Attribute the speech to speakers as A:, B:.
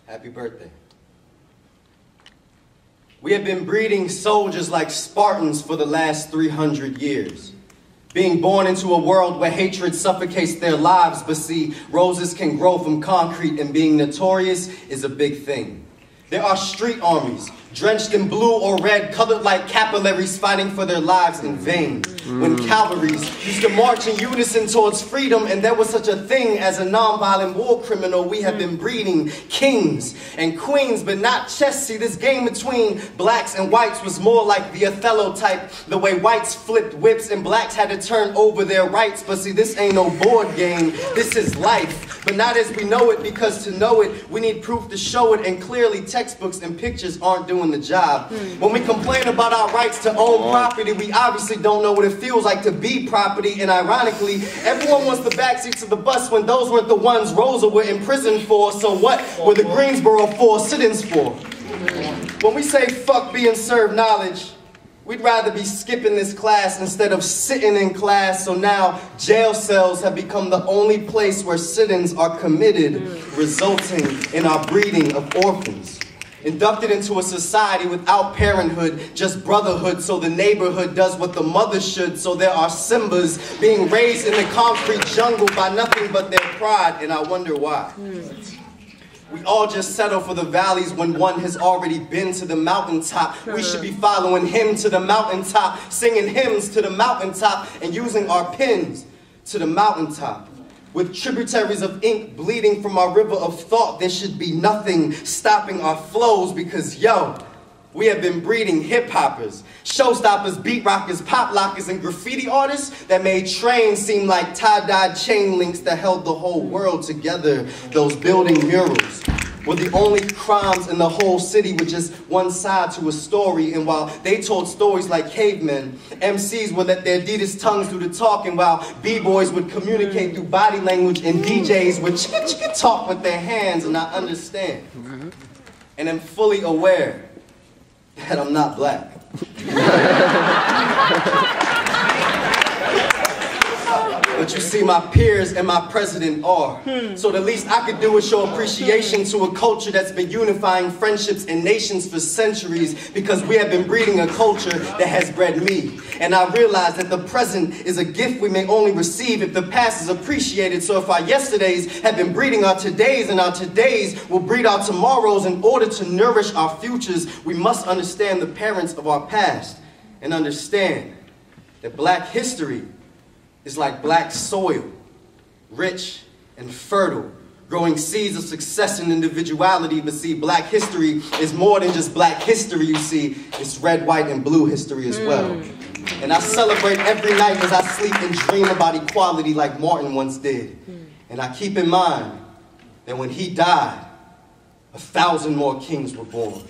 A: Happy birthday. We have been breeding soldiers like Spartans for the last 300 years. Being born into a world where hatred suffocates their lives, but see, roses can grow from concrete, and being notorious is a big thing. There are street armies, drenched in blue or red, colored like capillaries, fighting for their lives in vain. When cavalries used to march in unison towards freedom, and there was such a thing as a nonviolent war criminal, we have been breeding kings and queens, but not chess. See, this game between blacks and whites was more like the Othello type, the way whites flipped whips and blacks had to turn over their rights. But see, this ain't no board game, this is life. But not as we know it, because to know it, we need proof to show it, and clearly textbooks and pictures aren't doing the job. When we complain about our rights to own property, we obviously don't know what it feels like to be property, and ironically, everyone wants the backseats of the bus when those weren't the ones Rosa were imprisoned for. So what were the Greensboro 4 sit-ins for? When we say fuck being served knowledge, we'd rather be skipping this class instead of sitting in class. So now jail cells have become the only place where sit-ins are committed, resulting in our breeding of orphans. Inducted into a society without parenthood, just brotherhood, so the neighborhood does what the mother should. So there are Simbas being raised in the concrete jungle by nothing but their pride, and I wonder why. We all just settle for the valleys when one has already been to the mountaintop. We should be following him to the mountaintop, singing hymns to the mountaintop, and using our pens to the mountaintop. With tributaries of ink bleeding from our river of thought, there should be nothing stopping our flows, because yo, we have been breeding hip-hoppers, showstoppers, beat rockers, pop lockers, and graffiti artists that made trains seem like tie-dyed chain links that held the whole world together. Those building murals were the only crimes in the whole city, with just one side to a story. And while they told stories like cavemen, MCs would let their Adidas tongues do the talking, while B-boys would communicate through body language, and DJs would chicka-chicka talk with their hands. And I understand, and am fully aware that I'm not black. But you see, my peers and my president are. So the least I could do is show appreciation to a culture that's been unifying friendships and nations for centuries, because we have been breeding a culture that has bred me. And I realize that the present is a gift we may only receive if the past is appreciated. So if our yesterdays have been breeding our todays, and our todays will breed our tomorrows, in order to nourish our futures, we must understand the parents of our past, and understand that black history is like black soil, rich and fertile, growing seeds of success and individuality. But see, black history is more than just black history, you see. It's red, white, and blue history as well. And I celebrate every night as I sleep and dream about equality like Martin once did. And I keep in mind that when he died, 1,000 more kings were born.